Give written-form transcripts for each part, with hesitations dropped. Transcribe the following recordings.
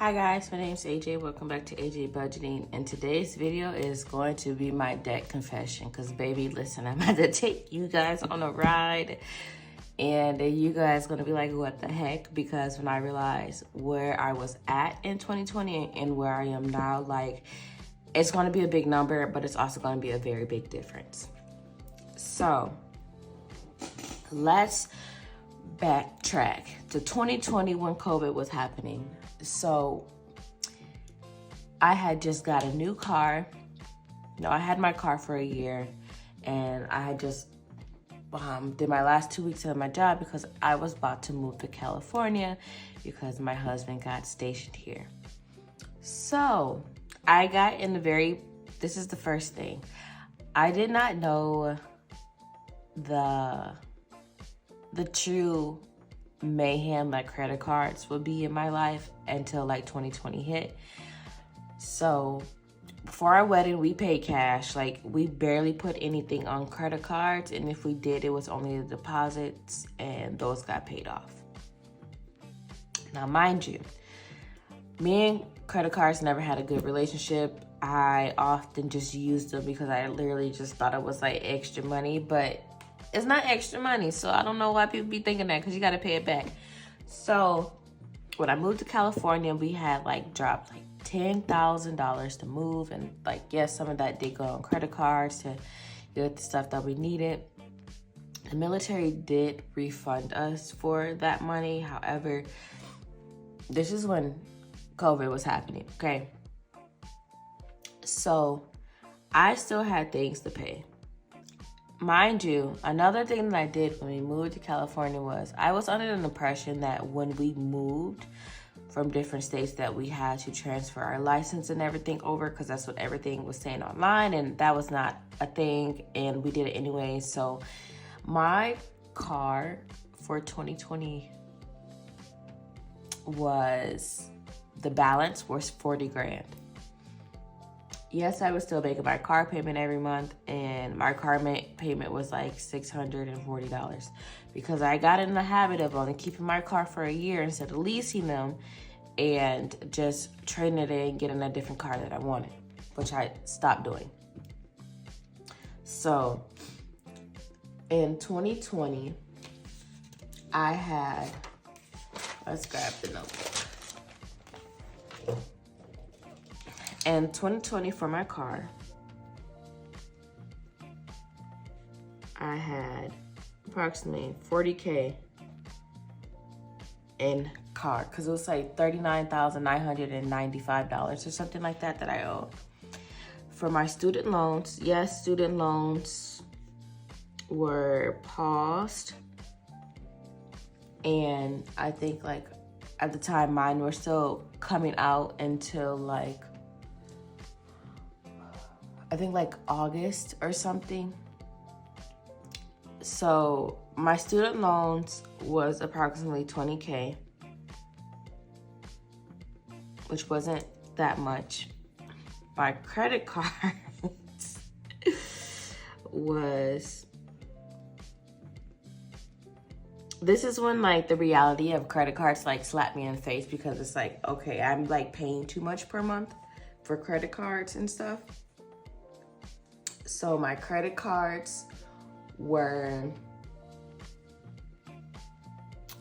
Hi guys, my name is AJ. Welcome back to AJ Budgeting. And today's video is going to be my debt confession. Because baby, listen, I'm about to take you guys on a ride. And you guys going to be like, what the heck? Because when I realize where I was at in 2020 and where I am now, like, it's going to be a big number, but it's also going to be a very big difference. So, let's backtrack to 2020 when COVID was happening. So I had just got a new car. I had my car for a year, and I had just did my last 2 weeks of my job because I was about to move to California because my husband got stationed here. So I got in this is the first thing. I did not know the true mayhem like credit cards would be in my life until like 2020 hit. So for our wedding, we paid cash. Like, we barely put anything on credit cards, and if we did, it was only the deposits, and those got paid off. Now, mind you, me and credit cards never had a good relationship. I often just used them because I literally just thought it was like extra money, but it's not extra money, so I don't know why people be thinking that, because you got to pay it back. So when I moved to California, we had like dropped like $10,000 to move, and like, yes, some of that did go on credit cards to get the stuff that we needed. The military did refund us for that money. However, this is when COVID was happening, okay? So I still had things to pay. Mind you, another thing that I did when we moved to California was I was under the impression that when we moved from different states that we had to transfer our license and everything over, because that's what everything was saying online, and that was not a thing, and we did it anyway. So my car for 2020 the balance was 40 grand. Yes, I was still making my car payment every month, and my car payment was like $640 because I got in the habit of only keeping my car for a year instead of leasing them and just trading it in and getting a different car that I wanted, which I stopped doing. So in 2020, I had, let's grab the notebook. In 2020 for my car, I had approximately $40K in car, because it was like $39,995 or something like that I owed. For my student loans, yes, student loans were paused, and I think like at the time mine were still coming out until like I think like August or something. So my student loans was approximately $20K, which wasn't that much. My credit cards this is when like the reality of credit cards like slapped me in the face, because it's like, okay, I'm like paying too much per month for credit cards and stuff. So my credit cards were,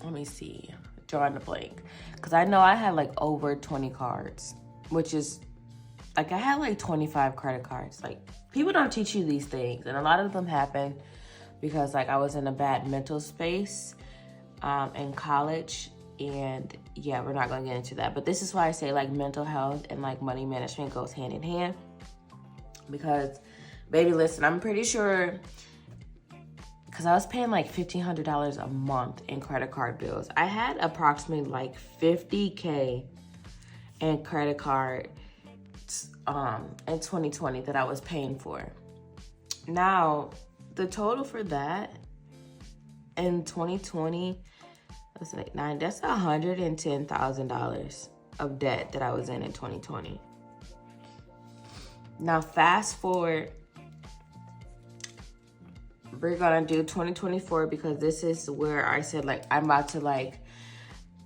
let me see, drawing a blank. Because I know I had like over 20 cards, which is, like I had like 25 credit cards. Like, people don't teach you these things. And a lot of them happen because like I was in a bad mental space in college. And yeah, we're not going to get into that. But this is why I say like mental health and like money management goes hand in hand. Because baby, listen, I'm pretty sure, because I was paying like $1,500 a month in credit card bills. I had approximately like $50K in credit card in 2020 that I was paying for. Now, the total for that in 2020, that's like that's $110,000 of debt that I was in 2020. Now, fast forward, we're gonna do 2024 because this is where I said like I'm about to like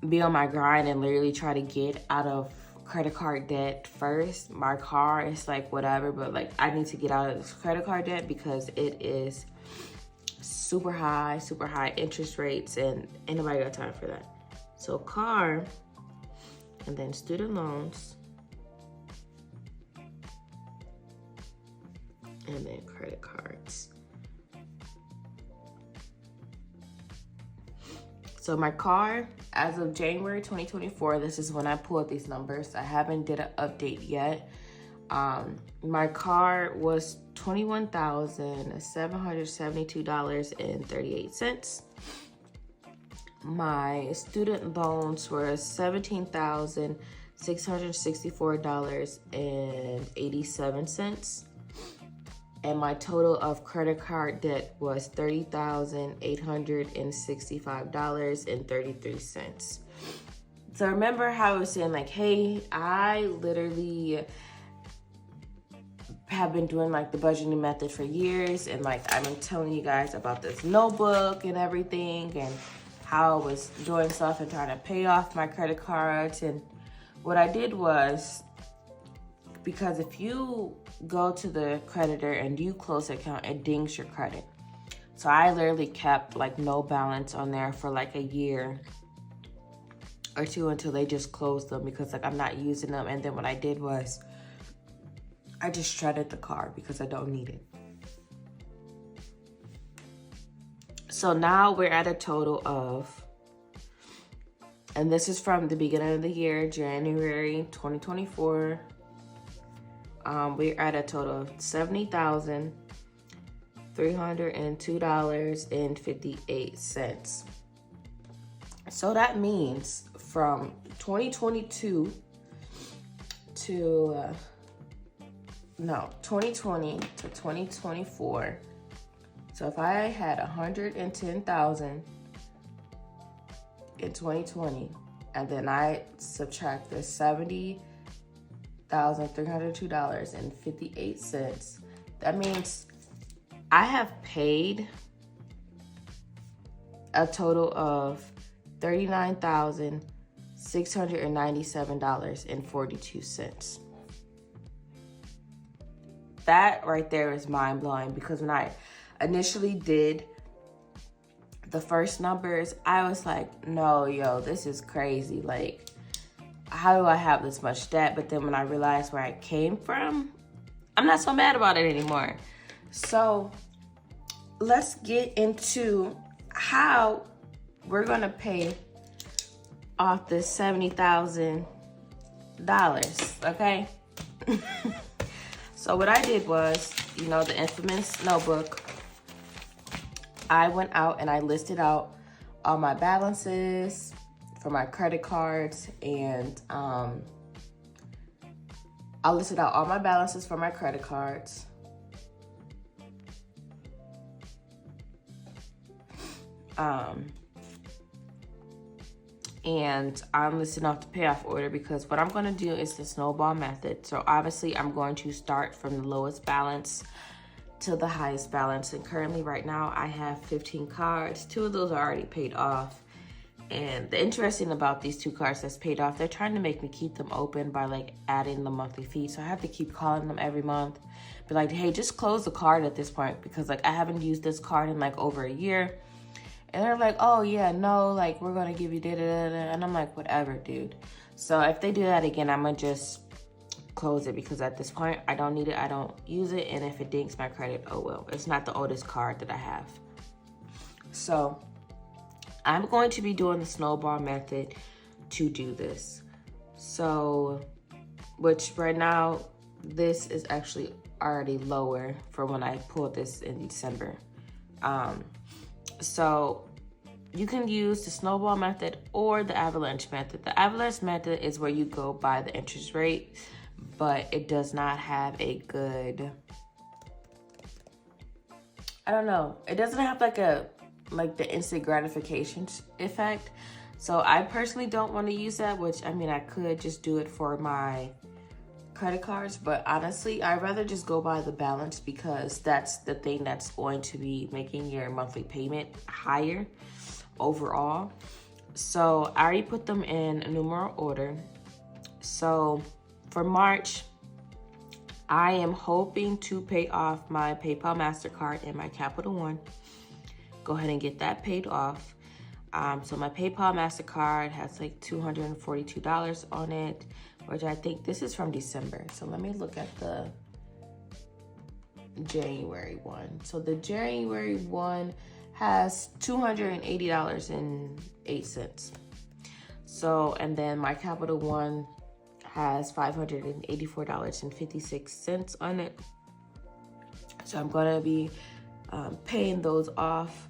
be on my grind and literally try to get out of credit card debt first. My car is like whatever, but like I need to get out of this credit card debt because it is super high interest rates, and ain't nobody got time for that. So car, and then student loans, and then credit cards. So my car, as of January 2024, this is when I pulled these numbers. I haven't did an update yet. My car was $21,772.38. My student loans were $17,664.87. And my total of credit card debt was $30,865.33. So remember how I was saying like, hey, I literally have been doing like the budgeting method for years, and like I've been telling you guys about this notebook and everything, and how I was doing stuff and trying to pay off my credit cards. And what I did was, because if you go to the creditor and you close the account, it dings your credit. So I literally kept like no balance on there for like a year or two until they just closed them, because like I'm not using them. And then what I did was I just shredded the card because I don't need it. So now we're at a total of, and this is from the beginning of the year, January 2024. We're at a total of $70,302.58. So that means from 2022 to 2020 to 2024. So if I had 110,000 in 2020, and then I subtract the $70,302.58, that means I have paid a total of $39,697.42. That right there is mind-blowing, because when I initially did the first numbers, I was like, no, yo, this is crazy. Like, how do I have this much debt? But then when I realized where I came from, I'm not so mad about it anymore. So let's get into how we're gonna pay off this $70,000, okay? So what I did was, you know, the infamous notebook, I went out and I listed out all my balances for my credit cards, and I listed out all my balances for my credit cards. And I'm listing off the payoff order, because what I'm going to do is the snowball method. So obviously I'm going to start from the lowest balance to the highest balance. And currently right now I have 15 cards. 2 of those are already paid off. And the interesting about these 2 cards that's paid off, they're trying to make me keep them open by like adding the monthly fee. So I have to keep calling them every month. Be like, hey, just close the card at this point, because like I haven't used this card in like over a year. And they're like, oh yeah, no, like we're gonna give you da-da-da-da. And I'm like, whatever, dude. So if they do that again, I'm gonna just close it, because at this point I don't need it, I don't use it. And if it dinks my credit, oh well, it's not the oldest card that I have. So I'm going to be doing the snowball method to do this. So, which right now, this is actually already lower from when I pulled this in December. So you can use the snowball method or the avalanche method. The avalanche method is where you go by the interest rate, but it does not have a good, I don't know. It doesn't have like the instant gratification effect. So I personally don't want to use that, which I mean, I could just do it for my credit cards, but honestly, I'd rather just go by the balance, because that's the thing that's going to be making your monthly payment higher overall. So I already put them in a numeral order. So for March, I am hoping to pay off my PayPal MasterCard and my Capital One. Go ahead and get that paid off. So my PayPal MasterCard has like $242 on it, which I think this is from December. So let me look at the January one. So the January one has $280.08. So, and then my Capital One has $584.56 on it. So I'm gonna be paying those off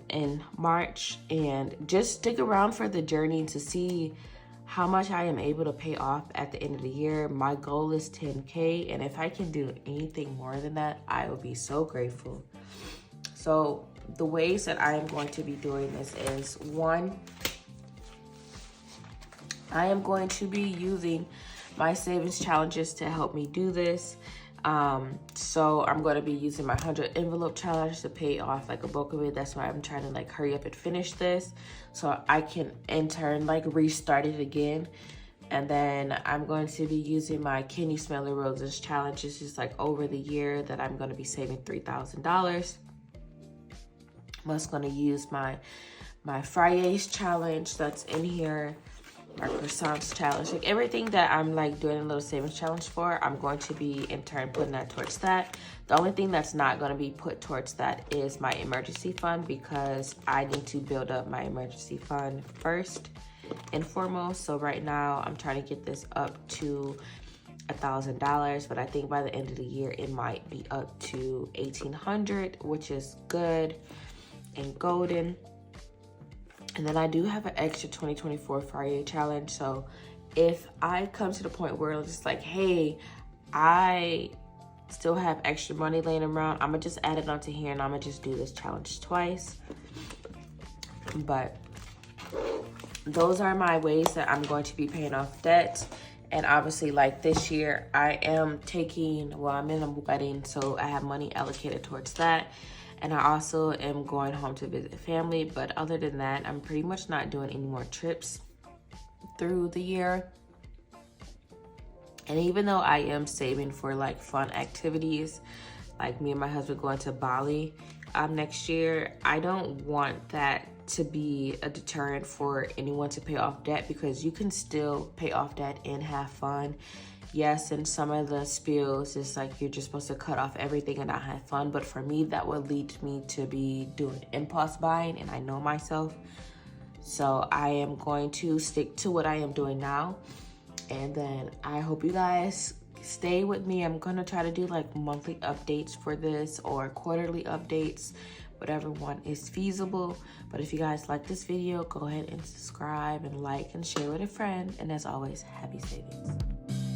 in March, and just stick around for the journey to see how much I am able to pay off at the end of the year. My goal is 10K, and if I can do anything more than that, I will be so grateful. So the ways that I am going to be doing this is, one, I am going to be using my savings challenges to help me do this. So I'm going to be using my 100 envelope challenge to pay off like a bulk of it. That's why I'm trying to like hurry up and finish this so I can in turn like restart it again. And then I'm going to be using my Can You Smell the Roses challenge. This is like over the year that I'm going to be saving $3,000. I'm also going to use my Fridays challenge that's in here. Our croissants challenge, like everything that I'm like doing a little savings challenge for, I'm going to be in turn putting that towards that. The only thing that's not going to be put towards that is my emergency fund, because I need to build up my emergency fund first and foremost. So right now I'm trying to get this up to $1,000, but I think by the end of the year it might be up to $1,800, which is good and golden. And then I do have an extra 2024 Friday challenge. So if I come to the point where it's just like, hey, I still have extra money laying around, I'm gonna just add it onto here and I'm gonna just do this challenge twice. But those are my ways that I'm going to be paying off debt. And obviously, like this year, I am taking, well, I'm in a wedding, so I have money allocated towards that. And I also am going home to visit family. But other than that, I'm pretty much not doing any more trips through the year. And even though I am saving for like fun activities, like me and my husband going to Bali next year, I don't want that to be a deterrent for anyone to pay off debt, because you can still pay off debt and have fun. Yes, and some of the spills is like you're just supposed to cut off everything and not have fun. But for me, that would lead me to be doing impulse buying, and I know myself. So I am going to stick to what I am doing now. And then I hope you guys stay with me. I'm going to try to do like monthly updates for this, or quarterly updates, whatever one is feasible. But if you guys like this video, go ahead and subscribe and like and share with a friend. And as always, happy savings.